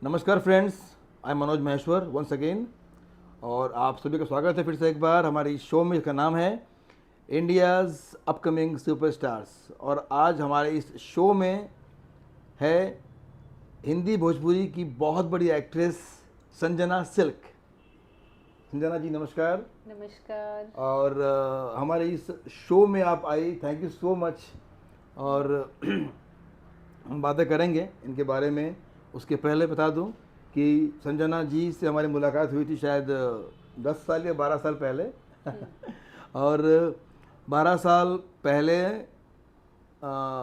नमस्कार friends, I am Manoj Maheshwar once again. और आप सभी का स्वागत है फिर से एक बार हमारे इस शो में, जिसका नाम है इंडियाज़ अपकमिंग सुपरस्टार्स। और आज हमारे इस शो में है हिंदी भोजपुरी की बहुत बड़ी एक्ट्रेस संजना सिल्क। संजना जी नमस्कार। नमस्कार। और हमारे इस शो में आप आई, थैंक यू सो मच। और हम बातें करेंगे इनके बारे में। उसके पहले बता दूं कि संजना जी से हमारी मुलाकात हुई थी शायद 10 साल या 12 साल पहले। और 12 साल पहले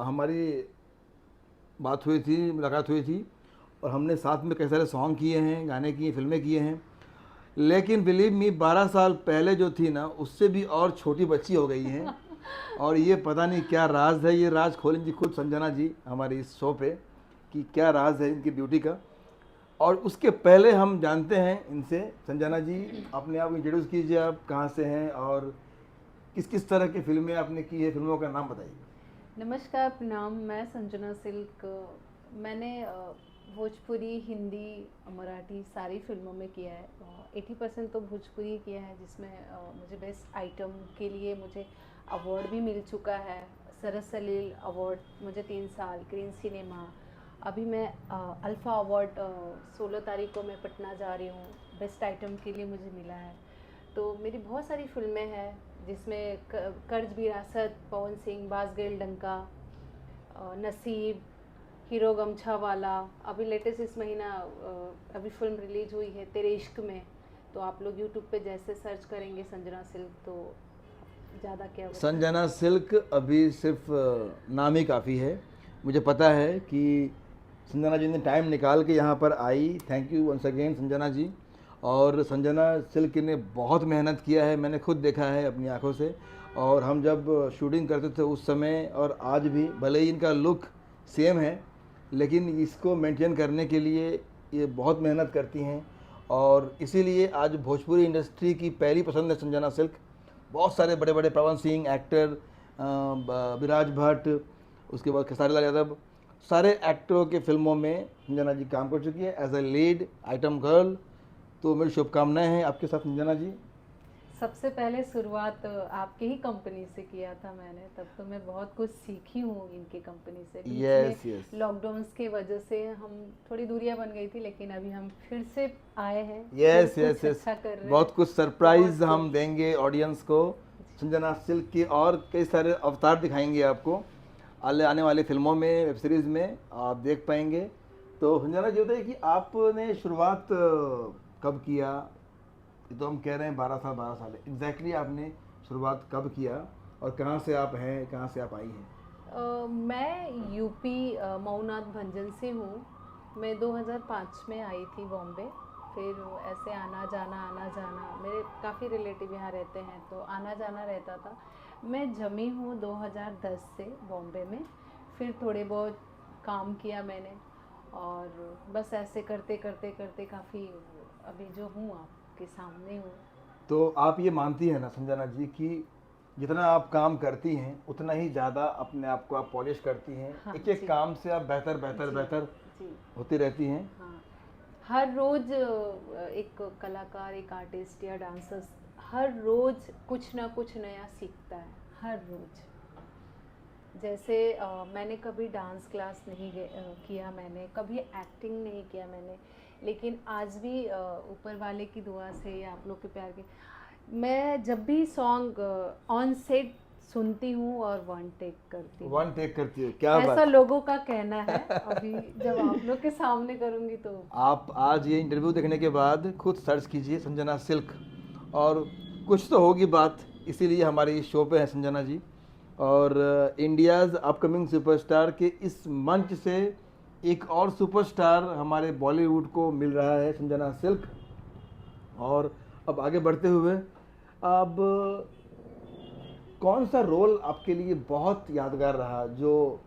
हमारी बात हुई थी, मुलाकात हुई थी। और हमने साथ में कई सारे सॉन्ग किए हैं, गाने किए, फिल्में किए हैं। लेकिन बिलीव मी, 12 साल पहले जो थी ना, उससे भी और छोटी बच्ची हो गई हैं। और ये पता नहीं क्या राज है, ये राज खोलेंगी खुद संजना जी हमारी इस शो पे कि क्या राज है इनकी ब्यूटी का। और उसके पहले हम जानते हैं इनसे। संजना जी, अपने आप इंट्रोड्यूस कीजिए, आप कहाँ से हैं और किस किस तरह की फिल्में आपने की है, फिल्मों का नाम बताइए। नमस्कार, प्रणाम। मैं संजना सिल्क। मैंने भोजपुरी, हिंदी, मराठी सारी फिल्मों में किया है। 80% तो भोजपुरी किया है, जिसमें मुझे बेस्ट आइटम के लिए मुझे अवार्ड भी मिल चुका है। सरस सलील अवार्ड मुझे 3 साल, ग्रीन सिनेमा। अभी मैं अल्फ़ा अवार्ड 16 तारीख को मैं पटना जा रही हूँ, बेस्ट आइटम के लिए मुझे मिला है। तो मेरी बहुत सारी फिल्में हैं, जिसमें कर्ज विरासत, पवन सिंह, बाज़ डंका, नसीब, हीरो गमछा वाला। अभी लेटेस्ट इस महीना अभी फिल्म रिलीज हुई है तेरे इश्क में। तो आप लोग यूट्यूब पे जैसे सर्च करेंगे संजना सिल्क, तो ज़्यादा क्या बताएं। संजना सिल्क अभी सिर्फ नाम ही काफ़ी है। मुझे पता है कि संजना जी ने टाइम निकाल के यहाँ पर आई, thank you once again Sanjana ji. और संजना सिल्क ने बहुत मेहनत किया है, मैंने खुद देखा है अपनी आंखों से। और हम जब शूटिंग करते थे उस समय और आज भी, भले ही इनका लुक सेम है, लेकिन इसको मेंटेन करने के लिए ये बहुत मेहनत करती हैं। और इसीलिए आज भोजपुरी इंडस्ट्री की पहली पसंद है संजना सिल्क। बहुत सारे बड़े बड़े पवन सिंह एक्टर, विराज भट्ट, उसके बाद खेसारी लाल यादव, सारे एक्टरों के फिल्मों में संजना जी काम कर चुकी है as a lead item girl. तो मेरी शुभकामनाएं हैं आपके साथ संजना जी। सबसे पहले शुरुआत आपके ही कंपनी से किया था मैंने, तब तो मैं बहुत कुछ सीखी हूँ इनकी कंपनी से। बीच में यस यस लॉकडाउन की वजह से हम थोड़ी दूरियां बन गई थी, लेकिन अभी हम फिर से आए हैं, फिर यस यस कुछ यस अच्छा कर रहे हैं। बहुत कुछ सरप्राइज बहुत हम कुछ। देंगे ऑडियंस को। संजना सिल्क के और कई सारे अवतार दिखाएंगे आपको आने वाली फिल्मों में, वेब सीरीज़ में आप देख पाएंगे। तो संजना जी, बताइए कि आपने शुरुआत कब किया। ये तो हम कह रहे हैं 12 साल एग्जैक्टली आपने शुरुआत कब किया और कहाँ से आप हैं, कहाँ से आप आई हैं। मैं यूपी मऊनाथ भंजन से हूँ। मैं 2005 में आई थी बॉम्बे। फिर ऐसे आना जाना, मेरे काफ़ी रिलेटिव यहाँ रहते हैं, तो आना जाना रहता था। मैं जमी हूँ 2010 से बॉम्बे में। फिर थोड़े बहुत काम किया मैंने, और बस ऐसे करते करते करते काफ़ी अभी जो हूँ आपके सामने हूँ। तो आप ये मानती हैं ना संजना जी कि जितना आप काम करती हैं उतना ही ज़्यादा अपने आप को आप पॉलिश करती हैं, हाँ एक एक जी। काम से आप बेहतर बेहतर जी। बेहतर जी। होती रहती हैं। हाँ। हर रोज एक कलाकार, एक आर्टिस्ट या डांसर हर रोज कुछ ना कुछ नया सीखता है, हर रोज। जैसे मैंने कभी डांस क्लास नहीं किया, मैंने कभी एक्टिंग नहीं किया मैंने, लेकिन आज भी ऊपर वाले की दुआ से या आप लोग के प्यार के, मैं जब भी सॉन्ग ऑन सेट सुनती हूँ और वन टेक करती हूँ। वन टेक करती है, क्या ऐसा बात। लोगों का कहना है। अभी जब आप लोग के सामने करूँगी तो आप आज ये इंटरव्यू देखने के बाद खुद सर्च कीजिए संजना सिल्क, और कुछ तो होगी बात। इसीलिए हमारे इस शो पे है संजना जी। और इंडियाज़ अपकमिंग सुपरस्टार के इस मंच से एक और सुपरस्टार हमारे बॉलीवुड को मिल रहा है, संजना सिल्क। और अब आगे बढ़ते हुए, अब कौन सा रोल आपके लिए बहुत यादगार रहा, जो,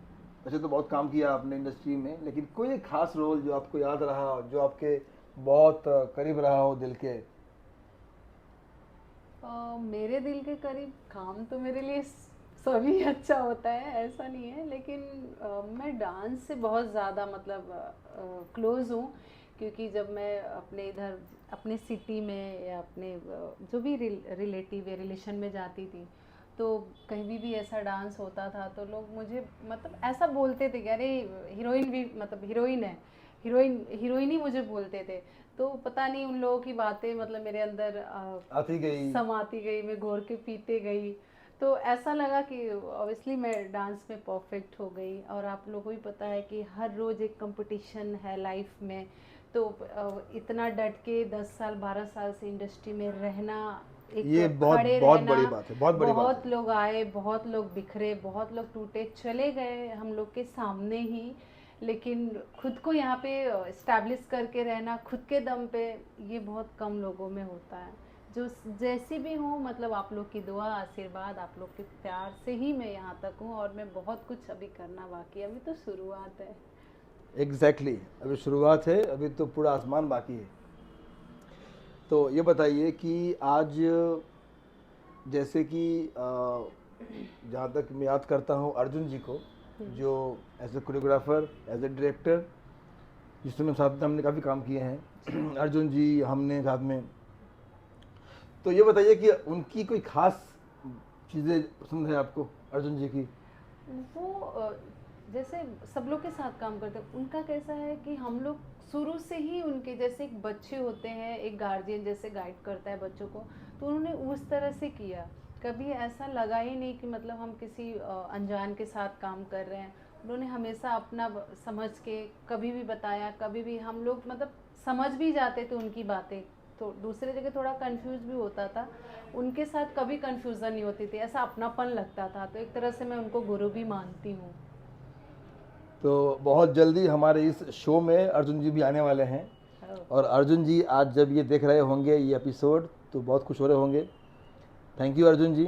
वैसे तो बहुत काम किया आपने इंडस्ट्री में, लेकिन कोई एक खास रोल जो आपको याद रहा, जो आपके बहुत करीब रहा हो दिल के। मेरे दिल के करीब काम तो मेरे लिए सभी अच्छा होता है, ऐसा नहीं है, लेकिन मैं डांस से बहुत ज़्यादा मतलब क्लोज़ हूँ। क्योंकि जब मैं अपने इधर अपने सिटी में या अपने जो भी रिलेटिव या रिलेशन में जाती थी, तो कहीं भी ऐसा डांस होता था तो लोग मुझे मतलब ऐसा बोलते थे कि अरे हीरोइन भी मतलब हीरोइन है, हीरोइन ही मुझे बोलते थे। तो पता नहीं उन लोगों की बातें मतलब मेरे अंदर आती गई। समाती गई, मैं घोर के पीते गई। तो ऐसा लगा कि ऑब्वियसली मैं डांस में परफेक्ट हो गई। और आप लोगों को भी पता है कि हर रोज़ एक कंपटीशन है लाइफ में, तो इतना डट के 10 साल 12 साल से इंडस्ट्री में रहना, एक ये बहुत खड़े बहुत रहना, बड़ी बात है, बहुत बड़ी बात बहुत है। लोग आए, बहुत लोग बिखरे, बहुत लोग टूटे चले गए हम लोग के सामने ही, लेकिन खुद को यहाँ पे इस्टेब्लिश करके रहना खुद के दम पे, ये बहुत कम लोगों में होता है। जो जैसी भी हूँ, मतलब आप लोग की दुआ आशीर्वाद, आप लोग के प्यार से ही मैं यहाँ तक हूँ, और मैं बहुत कुछ अभी करना बाकी है, अभी तो शुरुआत है। एग्जैक्टली अभी शुरुआत है, अभी तो पूरा आसमान बाकी है। तो ये बताइए कि आज जैसे कि जहाँ तक मैं याद करता हूँ अर्जुन जी को, जो as a choreographer, as a director, जिस समय साथ में हमने काफ़ी काम किए हैं अर्जुन जी हमने साथ में। तो ये बताइए कि उनकी कोई खास चीज़ें पसंद है आपको अर्जुन जी की? वो जैसे सब लोग के साथ काम करते हैं, उनका कैसा है कि हम लोग शुरू से ही उनके जैसे एक बच्चे होते हैं, एक गार्जियन जैसे गाइड करता है बच्चों को, तो उन्होंने उस तरह से किया। कभी ऐसा लगा ही नहीं कि मतलब हम किसी अनजान के साथ काम कर रहे हैं। उन्होंने हमेशा अपना समझ के कभी भी बताया, कभी भी हम लोग मतलब समझ भी जाते थे उनकी बातें। तो दूसरे जगह थोड़ा कंफ्यूज भी होता था, उनके साथ कभी कंफ्यूजन नहीं होती थी, ऐसा अपनापन लगता था। तो एक तरह से मैं उनको गुरु भी मानती हूँ। तो बहुत जल्दी हमारे इस शो में अर्जुन जी भी आने वाले हैं, और अर्जुन जी आज जब ये देख रहे होंगे ये एपिसोड तो बहुत खुश हो रहे होंगे। थैंक यू अर्जुन जी।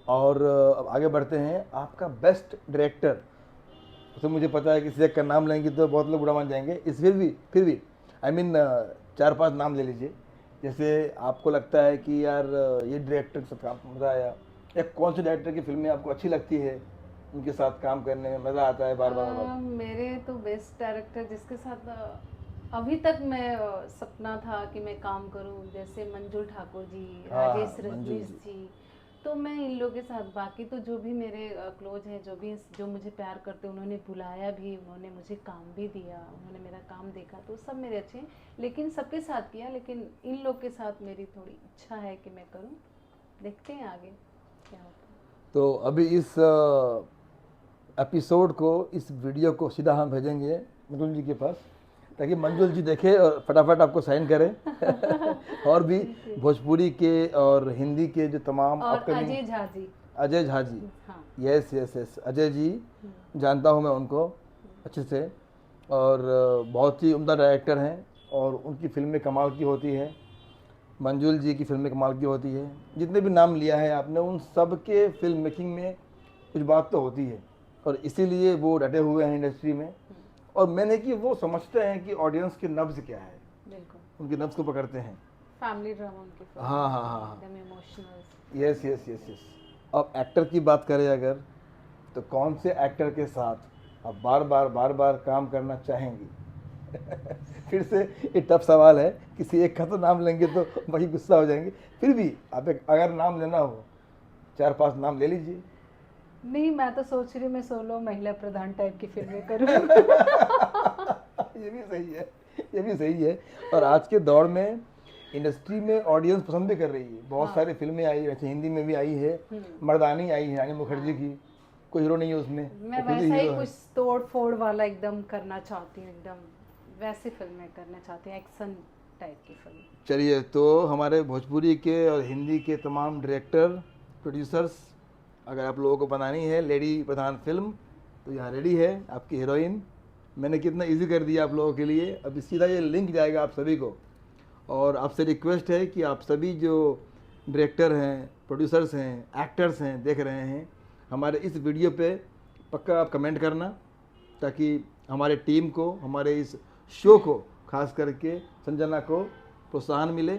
और अब आगे बढ़ते हैं। आपका बेस्ट डायरेक्टर, तो मुझे पता है कि सिर्फ का नाम लेंगे तो बहुत लोग बुरा मान जाएंगे, इस फिर भी आई मीन 4-5 नाम ले लीजिए। जैसे आपको लगता है कि यार ये डायरेक्टर के साथ काम मज़ा आया, या कौन से डायरेक्टर की फिल्में आपको अच्छी लगती है, उनके साथ काम करने में मज़ा आता है बार बार बार? मेरे तो बेस्ट डायरेक्टर जिसके साथ अभी तक मैं सपना था कि मैं काम करूं, जैसे मंजुल ठाकुर जी, हाँ राजेश हाँ, मंजुल रजनीश जी। जी। तो मैं इन लोगों के साथ, बाकी तो जो भी मेरे क्लोज हैं, जो भी जो मुझे प्यार करते हैं, उन्होंने बुलाया भी, उन्होंने मुझे काम भी दिया, उन्होंने मेरा काम देखा, तो सब मेरे अच्छे हैं। लेकिन सबके साथ किया, लेकिन इन लोग के साथ मेरी थोड़ी इच्छा है कि मैं करूं। देखते हैं आगे क्या होता है। तो अभी इस एपिसोड को, इस वीडियो को सीधा हम भेजेंगे मंजुल जी के पास, ताकि मंजुल जी देखे और फटाफट आपको साइन करें और भी ठीक है। भोजपुरी के और हिंदी के जो तमाम और अपकमिंग। अजय झा जी। अजय झा जी, हाँ। Yes yes yes, Ajay ji जानता हूँ मैं उनको अच्छे से, और बहुत ही उम्दा डायरेक्टर हैं, और उनकी फिल्में कमाल की होती है। मंजुल जी की फिल्में कमाल की होती है। जितने भी नाम लिया है आपने, उन सब के फिल्म मेकिंग में कुछ बात तो होती है, और इसीलिए वो डटे हुए हैं इंडस्ट्री में। और मैंने कि वो समझते हैं कि ऑडियंस के नब्ज़ क्या है, बिल्कुल। उनके नब्ज़ को पकड़ते हैं। फैमिली ड्रामा उनकी फिल्म, हाँ हाँ हाँ हाँ, एकदम emotional. Yes yes yes yes. अब एक्टर की बात करें अगर, तो कौन से एक्टर के साथ आप बार बार काम करना चाहेंगी? फिर से ये टफ सवाल है, किसी एक का तो नाम लेंगे तो वही गुस्सा हो जाएंगे। फिर भी आप एक अगर नाम लेना हो, 4-5 नाम ले लीजिए। नहीं, मैं तो सोच रही हूँ मैं सोलो महिला प्रधान टाइप की फिल्में करूँ। ये भी सही है, ये भी सही है। और आज के दौर में इंडस्ट्री में ऑडियंस पसंद भी कर रही है। बहुत हाँ। सारी फिल्में आई है, वैसे हिंदी में भी आई है। मर्दानी आई है रानी मुखर्जी की, कोई हीरो नहीं है उसमें, मैं वो खुद ही वैसा ही हीरो है। कुछ तोड़ फोड़ वाला एकदम करना चाहती हूँ, एकदम वैसी फिल्में करना चाहती हूँ, एक्शन टाइप की फिल्म। चलिए, तो हमारे भोजपुरी के और हिंदी के तमाम डायरेक्टर, प्रोड्यूसर्स, अगर आप लोगों को बनानी है लेडी प्रधान फिल्म, तो यहाँ रेडी है आपकी हीरोइन। मैंने कितना इजी कर दिया आप लोगों के लिए। अभी सीधा ये लिंक जाएगा आप सभी को, और आपसे रिक्वेस्ट है कि आप सभी जो डायरेक्टर हैं, प्रोड्यूसर्स हैं, एक्टर्स हैं, देख रहे हैं हमारे इस वीडियो पे, पक्का आप कमेंट करना, ताकि हमारे टीम को, हमारे इस शो को, खास करके संजना को प्रोत्साहन मिले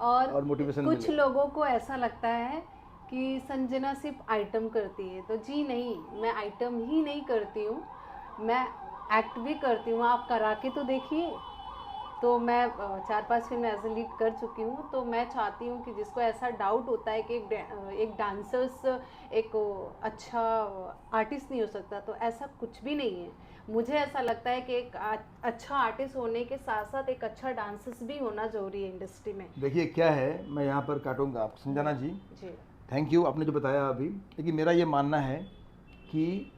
और और मोटिवेशन कुछ मिले। लोगों को ऐसा लगता है कि संजना सिर्फ आइटम करती है, तो जी नहीं, मैं आइटम ही नहीं करती हूँ, मैं एक्ट भी करती हूँ। आप करा के तो देखिए। तो मैं 4-5 फिल्म एज ए लीड कर चुकी हूँ, तो मैं चाहती हूँ कि जिसको ऐसा डाउट होता है कि एक डांसर्स एक अच्छा आर्टिस्ट नहीं हो सकता, तो ऐसा कुछ भी नहीं है। मुझे ऐसा लगता है कि एक अच्छा आर्टिस्ट होने के साथ साथ एक अच्छा डांसर्स भी होना जरूरी है इंडस्ट्री में। देखिए क्या है, मैं यहाँ पर काटूंगा आप संजना जी। जी। थैंक यू, आपने जो बताया अभी। लेकिन मेरा ये मानना है कि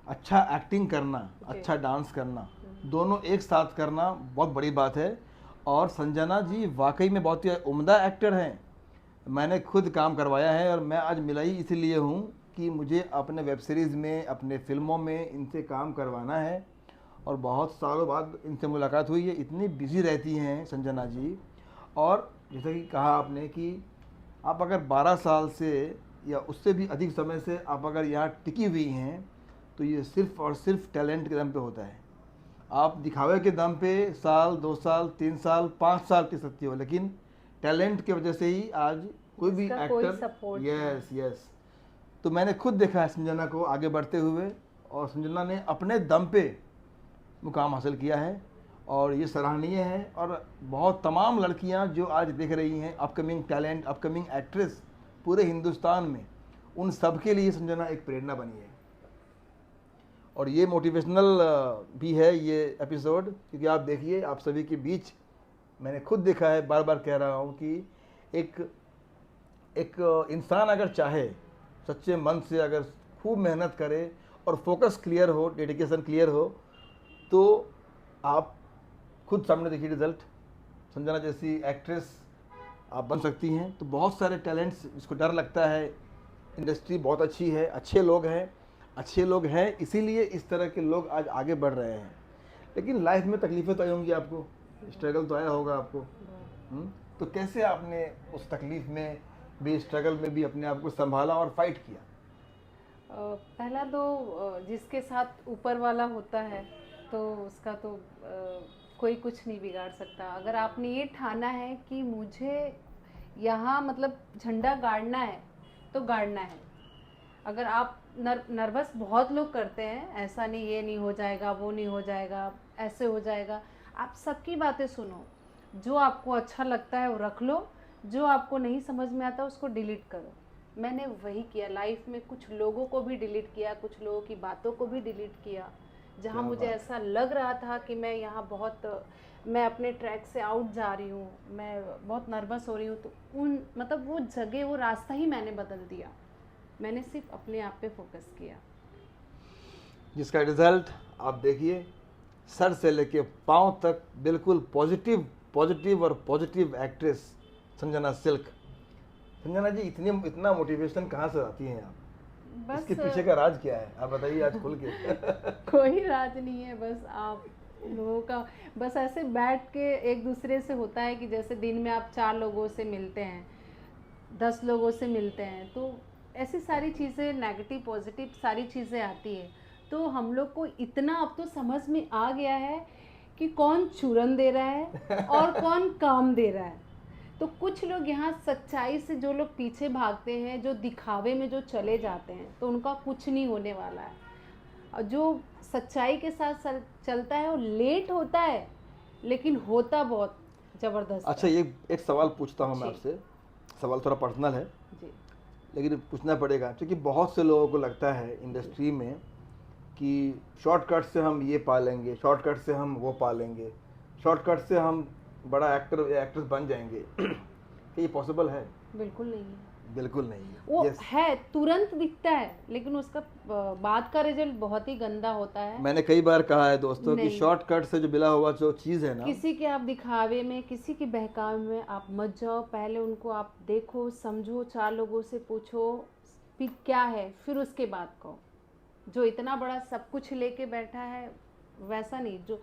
अच्छा एक्टिंग करना, जी। अच्छा डांस करना, दोनों एक साथ करना बहुत बड़ी बात है। और संजना जी वाकई में बहुत ही उम्दा एक्टर हैं। मैंने खुद काम करवाया है और मैं आज मिला ही इसीलिए हूँ कि मुझे अपने वेब सीरीज़ में, अपने फिल्मों में इनसे काम करवाना है। और बहुत सालों बाद इनसे मुलाकात हुई है। इतनी बिजी रहती हैं संजना जी। और जैसा कि कहा आपने कि आप अगर 12 साल से या उससे भी अधिक समय से आप अगर यहाँ टिकी हुई हैं, तो ये सिर्फ़ और सिर्फ टैलेंट के दम पे होता है। आप दिखावे के दम पे साल, 2 साल, 3 साल, 5 साल टिक सकती हो, लेकिन टैलेंट की वजह से ही आज कोई भी जिसका कोई एक्टर। Support yes yes. तो मैंने खुद देखा है संजना को आगे बढ़ते हुए, और संजना ने अपने दम पे मुकाम हासिल किया है और ये सराहनीय है। और बहुत तमाम लड़कियां जो आज देख रही हैं अपकमिंग टैलेंट, अपकमिंग एक्ट्रेस पूरे हिंदुस्तान में, उन सब के लिए संजना एक प्रेरणा बनी है। और ये मोटिवेशनल भी है ये एपिसोड, क्योंकि आप देखिए, आप सभी के बीच मैंने खुद देखा है, बार बार कह रहा हूँ कि एक एक इंसान अगर चाहे सच्चे मन से, अगर खूब मेहनत करे और फोकस क्लियर हो, डेडिकेशन क्लियर हो, तो आप खुद सामने देखिए रिजल्ट। संजना जैसी एक्ट्रेस आप बन सकती हैं। तो बहुत सारे टैलेंट्स, जिसको डर लगता है, इंडस्ट्री बहुत अच्छी है, अच्छे लोग हैं, अच्छे लोग हैं, इसीलिए इस तरह के लोग आज आगे बढ़ रहे हैं। लेकिन लाइफ में तकलीफ़ें तो आई होंगी आपको, स्ट्रगल तो आया होगा आपको। तो कैसे आपने उस तकलीफ़ में भी, स्ट्रगल में भी अपने आप को संभाला और फाइट किया? पहला तो जिसके साथ ऊपर वाला होता है तो उसका तो कोई कुछ नहीं बिगाड़ सकता। अगर आपने ये ठाना है कि मुझे यहाँ मतलब झंडा गाड़ना है तो गाड़ना है। अगर आप नर्वस बहुत लोग करते हैं, ऐसा नहीं ये नहीं हो जाएगा, वो नहीं हो जाएगा, ऐसे हो जाएगा। आप सबकी बातें सुनो, जो आपको अच्छा लगता है वो रख लो, जो आपको नहीं समझ में आता उसको डिलीट करो। मैंने वही किया लाइफ में, कुछ लोगों को भी डिलीट किया, कुछ लोगों की बातों को भी डिलीट किया। जहाँ क्या मुझे बात ऐसा लग रहा था कि मैं यहाँ बहुत मैं अपने ट्रैक से आउट जा रही हूँ, मैं बहुत नर्वस हो रही हूँ, तो उन मतलब वो जगह, वो रास्ता ही मैंने बदल दिया। मैंने सिर्फ अपने आप पे फोकस किया। जिसका रिजल्ट आप देखिए, सर से लेके पाँव तक बिल्कुल पॉजिटिव, पॉजिटिव और positive actress Sanjana Silk. Sanjana ji, इतना मोटिवेशन कहाँ से आती हैं आप? इसके बस पीछे का राज क्या है, आप बताइए आज खुल के। कोई राज नहीं है, बस आप लोगों का बस ऐसे बैठ के एक दूसरे से होता है कि जैसे दिन में आप 4 लोगों से मिलते हैं, 10 लोगों से मिलते हैं, तो ऐसी सारी चीज़ें नेगेटिव पॉजिटिव सारी चीज़ें आती है। तो हम लोग को इतना अब तो समझ में आ गया है कि कौन चूरन दे रहा है और कौन काम दे रहा है। तो कुछ लोग यहाँ सच्चाई से, जो लोग पीछे भागते हैं, जो दिखावे में जो चले जाते हैं, तो उनका कुछ नहीं होने वाला है। और जो सच्चाई के साथ चलता है वो लेट होता है, लेकिन होता बहुत ज़बरदस्त अच्छा, है। ये एक सवाल पूछता हूँ मैं जी। आपसे। सवाल थोड़ा पर्सनल है, जी। लेकिन पूछना पड़ेगा, क्योंकि बहुत से लोगों को लगता है जी। इंडस्ट्री में कि शॉर्टकट से हम ये पा लेंगे, शॉर्टकट से हम वो पा लेंगे, शॉर्टकट से हम बड़ा एक्टर या एक्ट्रेस बन जाएंगे। क्या ये पॉसिबल है? बिल्कुल नहीं है। बिल्कुल नहीं वो है। यस। है, तुरंत दिखता है, लेकिन उसका बाद का रिजल्ट बहुत ही गंदा होता है। मैंने कई बार कहा है दोस्तों कि नहीं, शॉर्टकट से जो मिला हुआ जो चीज़ है ना, किसी के आप दिखावे में, किसी के बहकावे में आप मत जाओ। पहले उनको आप देखो, समझो, 4 लोगों से पूछो भी क्या है, फिर उसके बाद कहो। जो इतना बड़ा सब कुछ लेके बैठा है, वैसा नहीं जो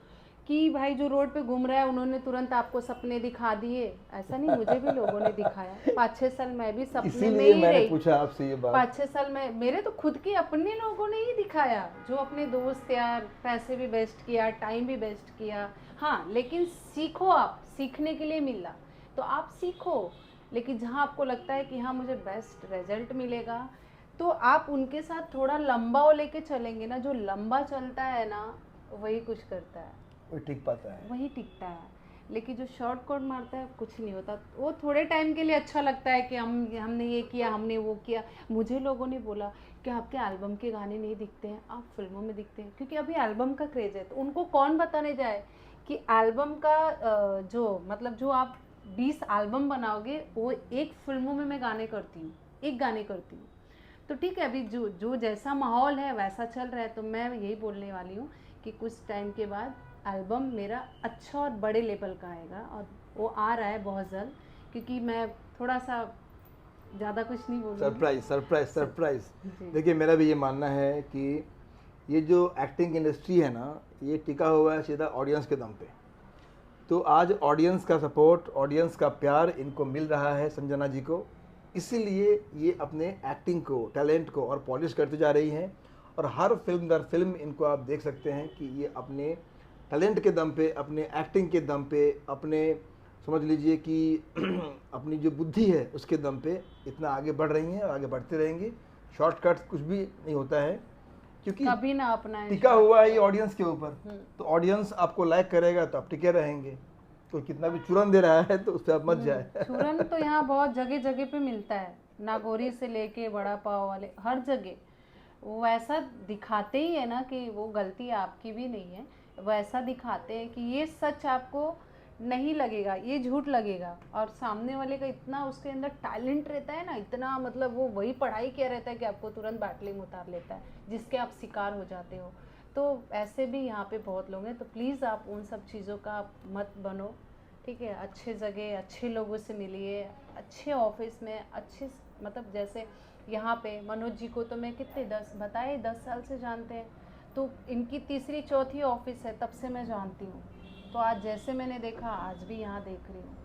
कि भाई जो रोड पे घूम रहा है उन्होंने तुरंत आपको सपने दिखा दिए, ऐसा नहीं। मुझे भी लोगों ने दिखाया, 5-6 साल मैं भी सपने में इसीलिए ही मैंने रही। पूछा आपसे ये बात। 5-6 साल में मेरे तो खुद के अपने लोगों ने ही दिखाया, जो अपने दोस्त यार, पैसे भी वेस्ट किया, टाइम भी वेस्ट किया। हाँ, लेकिन सीखो, आप सीखने के लिए मिला तो आप सीखो। लेकिन जहाँ आपको लगता है कि हाँ मुझे बेस्ट रिजल्ट मिलेगा, तो आप उनके साथ थोड़ा लंबा वो लेके चलेंगे ना। जो लंबा चलता है ना, वही कुछ करता है, कोई टिक पाता है। वही टिकता है। लेकिन जो शॉर्ट कट मारता है कुछ नहीं होता। वो थोड़े टाइम के लिए अच्छा लगता है कि हमने ये किया, हमने वो किया। मुझे लोगों ने बोला कि आपके एल्बम के गाने नहीं दिखते हैं, आप फिल्मों में दिखते हैं, क्योंकि अभी एल्बम का क्रेज़ है। तो उनको कौन बताने जाए कि एल्बम का जो मतलब जो आप 20 एल्बम बनाओगे, वो एक फिल्मों में मैं गाने करती हूँ, एक गाने करती हूँ। तो ठीक है, अभी जो जो जैसा माहौल है वैसा चल रहा है। तो मैं यही बोलने वाली हूँ कि कुछ टाइम के बाद एल्बम मेरा अच्छा और बड़े लेवल का आएगा, और वो आ रहा है बहुत जल्द। क्योंकि मैं थोड़ा सा ज़्यादा कुछ नहीं बोलूँगी। Surprise surprise surprise. जी। देखिए, मेरा भी ये मानना है कि ये जो एक्टिंग इंडस्ट्री है ना, ये टिका हुआ है सीधा ऑडियंस के दम पे। तो आज ऑडियंस का सपोर्ट, ऑडियंस का प्यार इनको मिल रहा है संजना जी को, इसीलिए ये अपने एक्टिंग को, टैलेंट को और पॉलिश करते जा रही हैं। और हर फिल्म दर फिल्म इनको आप देख सकते हैं कि ये अपने टैलेंट के दम पे, अपने एक्टिंग के दम पे, अपने समझ लीजिए कि अपनी जो बुद्धि है उसके दम पे इतना आगे बढ़ रही हैं और आगे बढ़ते रहेंगी। शॉर्टकट्स कुछ भी नहीं होता है, क्योंकि कभी ना अपनाएं टिका हुआ है ये शॉर्टकट। ऑडियंस के ऊपर। तो ऑडियंस आपको लाइक करेगा तो आप टिके रहेंगे। कोई कितना भी चूरन दे रहा है तो उस पर आप मत जाए। चूरन तो यहाँ बहुत जगह जगह पे मिलता है, नागौरी से लेके बड़ा पाव वाले हर जगह। वो ऐसा दिखाते ही है ना कि वो गलती आपकी भी नहीं है। वो ऐसा दिखाते हैं कि ये सच आपको नहीं लगेगा, ये झूठ लगेगा। और सामने वाले का इतना उसके अंदर टैलेंट रहता है ना, इतना मतलब वो वही पढ़ाई किया रहता है कि आपको तुरंत बैटली में उतार लेता है, जिसके आप शिकार हो जाते हो। तो ऐसे भी यहाँ पे बहुत लोग हैं। तो प्लीज़ आप उन सब चीज़ों का आप मत बनो, ठीक है। अच्छे जगह अच्छे लोगों से मिलिए, अच्छे ऑफिस में अच्छे, मतलब जैसे यहाँ पे मनोज जी को तो मैं कितने 10 साल से जानते हैं। तो इनकी तीसरी चौथी ऑफिस है, तब से मैं जानती हूँ। तो आज जैसे मैंने देखा, आज भी यहाँ देख रही हूँ।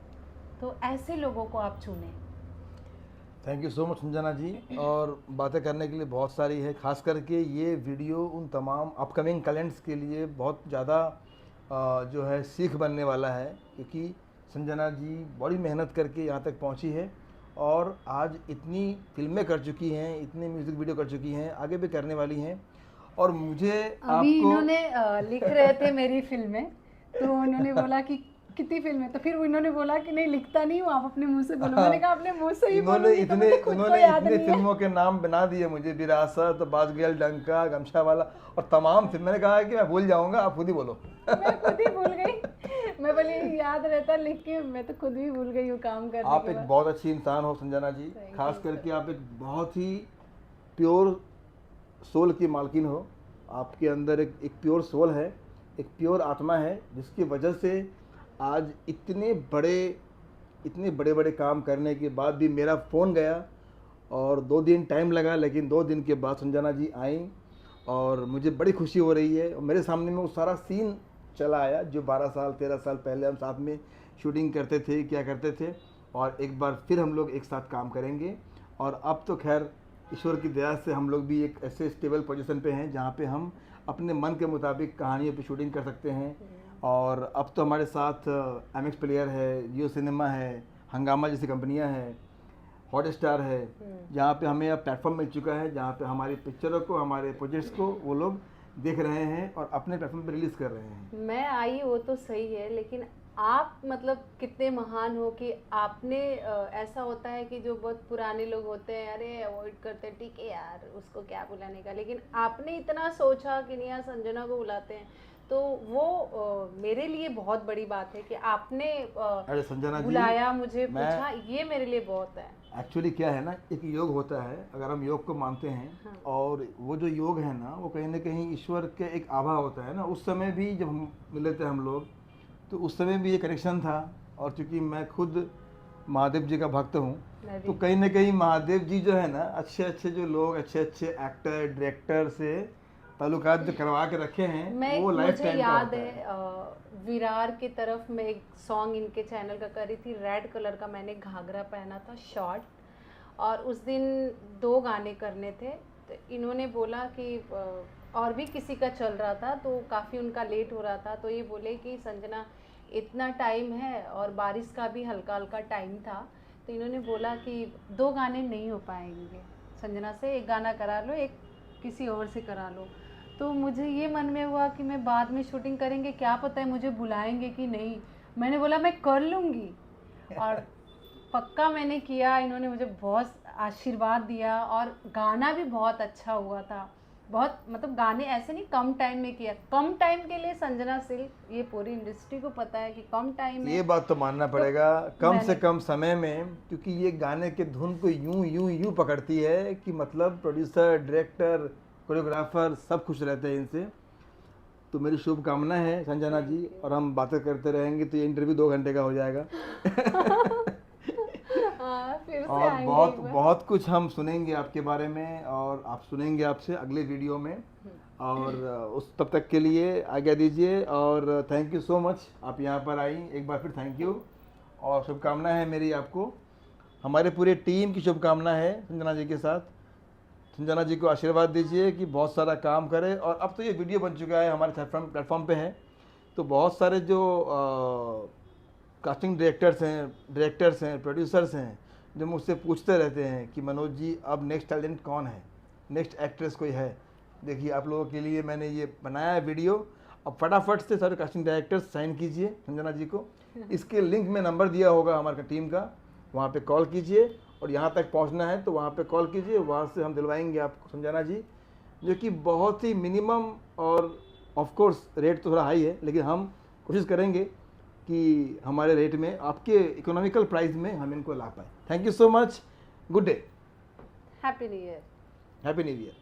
तो ऐसे लोगों को आप चुनें। Thank you so much Sanjana ji. और बातें करने के लिए बहुत सारी है, खास करके ये वीडियो उन तमाम अपकमिंग टैलेंट्स के लिए बहुत ज़्यादा जो है सीख बनने वाला है, क्योंकि संजना जी बड़ी मेहनत करके यहाँ तक पहुँची है और आज इतनी फिल्में कर चुकी हैं, इतनी म्यूज़िक वीडियो कर चुकी हैं, आगे भी करने वाली हैं। और मुझे अभी आपको इन्होंने लिख रहे थे मेरी फिल्में, तो उन्होंने बोला कि कितनी फिल्में, तो फिर इन्होंने बोला कि नहीं लिखता नहीं हूँ, आप अपने मुंह से बोलो। मैंने कहा अपने मुंह से ही इन्होंने बोलूंगी, तो इतने मुझे खुद को इन्होंने याद इतने नहीं है। फिल्मों के नाम बना दिए मुझे, विरासत, बाजगैल, डंका, गमछा वाला और तमाम फिल्म। मैंने कहा कि मैं भूल जाऊंगा, आप खुद ही बोलो। मैं खुद ही भूल गई। मैं बोली याद रहता लिख के, मैं तो खुद भी भूल गई हूँ काम करने आप के एक बाद। बहुत अच्छी इंसान हो संजना जी। थैंक खास यू करके सर। आप एक बहुत ही प्योर सोल की मालकिन हो। आपके अंदर एक प्योर सोल है, एक प्योर आत्मा है, जिसकी वजह से आज इतने बड़े बड़े काम करने के बाद भी मेरा फ़ोन गया और 2 दिन टाइम लगा, लेकिन 2 दिन के बाद संजना जी आई और मुझे बड़ी खुशी हो रही है। और मेरे सामने में वो सारा सीन चला आया जो 12 साल 13 साल पहले हम साथ में शूटिंग करते थे, क्या करते थे। और एक बार फिर हम लोग एक साथ काम करेंगे। और अब तो खैर ईश्वर की दया से हम लोग भी एक ऐसे स्टेबल पोजीशन पे हैं जहाँ पे हम अपने मन के मुताबिक कहानियों पे शूटिंग कर सकते हैं। और अब तो हमारे साथ एमएक्स प्लेयर है, जियो सिनेमा है, हंगामा जैसी कंपनियां हैं, हॉट स्टार है, जहाँ पे हमें अब प्लेटफॉर्म मिल चुका है, जहाँ पे हमारी पिक्चरों को, हमारे प्रोजेक्ट्स को वो लोग देख रहे हैं और अपने प्लेटफॉर्म पे रिलीज़ कर रहे हैं। मैं आई वो तो सही है, लेकिन आप मतलब कितने महान हो कि आपने ऐसा होता है कि जो बहुत पुराने लोग होते हैं, अरे अवॉइड करते हैं, ठीक है यार उसको क्या बुलाने का, लेकिन आपने इतना सोचा कि नहीं यार संजना को बुलाते हैं। तो वो मेरे लिए बहुत बड़ी बात है कि आपने अरे संजना जी, बुलाया, मुझे मैं पूछा, ये मेरे लिए बहुत है। एक्चुअली क्या है ना, एक योग होता है, अगर हम योग को मानते हैं, हाँ। और वो जो योग है ना, वो कहीं ना कहीं ईश्वर के एक आभा होता है ना। उस समय भी जब हम मिले थे हम लोग, तो उस समय भी ये कनेक्शन था। और चूंकि मैं खुद महादेव जी का भक्त हूँ, मैं तो भी। कहीं ना कहीं महादेव जी जो है ना, अच्छे अच्छे जो लोग, अच्छे अच्छे एक्टर डायरेक्टर से ताल्लुकात जो करवा के रखे हैं, मैं वो लाइफ मुझे टाइम का याद होता है है। विरार की तरफ मैं एक सॉन्ग इनके चैनल का करी थी, रेड कलर का मैंने घाघरा पहना था शॉर्ट, और उस दिन 2 गाने करने थे। तो इन्होंने बोला कि और भी किसी का चल रहा था, तो काफ़ी उनका लेट हो रहा था। तो ये बोले कि संजना इतना टाइम है, और बारिश का भी हल्का हल्का टाइम था। तो इन्होंने बोला कि 2 गाने नहीं हो पाएंगे, संजना से एक गाना करा लो, एक किसी और से करा लो। तो मुझे ये मन में हुआ कि मैं बाद में शूटिंग करेंगे, क्या पता है मुझे बुलाएंगे कि नहीं। मैंने बोला मैं कर लूँगी, और पक्का मैंने किया। इन्होंने मुझे बहुत आशीर्वाद दिया और गाना भी बहुत अच्छा हुआ था। बहुत मतलब गाने ऐसे नहीं कम टाइम में किया, कम टाइम के लिए संजना सिल्क, ये पूरी इंडस्ट्री को पता है कि कम टाइम ये है बात तो मानना तो पड़ेगा, कम से मैंने कम समय में, क्योंकि ये गाने के धुन को यूं यूं यूं पकड़ती है कि मतलब प्रोड्यूसर, डायरेक्टर, कोरियोग्राफर सब खुश रहते हैं इनसे। तो मेरी शुभकामना है संजना जी, थैंक और हम बातें करते रहेंगे तो ये इंटरव्यू 2 घंटे का हो जाएगा। यू। हाँ, फिर से और आएंगे बहुत एक बार। बहुत कुछ हम सुनेंगे आपके बारे में, और आप सुनेंगे आपसे अगले वीडियो में। और उस तब तक के लिए आज्ञा दीजिए, और थैंक यू सो मच, आप यहाँ पर आई, एक बार फिर थैंक यू। और शुभकामना है मेरी आपको, हमारे पूरे टीम की शुभकामना है संजना जी के साथ। संजना जी को आशीर्वाद दीजिए कि बहुत सारा काम करे, और अब तो ये वीडियो बन चुका है, हमारे प्लेटफॉर्म पे है, तो बहुत सारे जो कास्टिंग डायरेक्टर्स हैं, प्रोड्यूसर्स हैं, जो मुझसे पूछते रहते हैं कि मनोज जी अब नेक्स्ट टैलेंट कौन है, नेक्स्ट एक्ट्रेस कोई है। देखिए आप लोगों के लिए मैंने ये बनाया है वीडियो। अब फटाफट से सारे कास्टिंग डायरेक्टर्स साइन कीजिए संजना जी को, इसके लिंक में नंबर दिया होगा हमारे टीम का, वहाँ पे कॉल कीजिए, और यहाँ तक पहुँचना है तो वहाँ पे कॉल कीजिए, वहाँ से हम दिलवाएंगे आपको संजना जी, जो कि बहुत ही मिनिमम, और ऑफ कोर्स रेट तो थोड़ा हाई है, लेकिन हम कोशिश करेंगे कि हमारे रेट में, आपके इकोनॉमिकल प्राइस में हम इनको ला पाए। Thank you so much, good day, happy new year. Happy new year.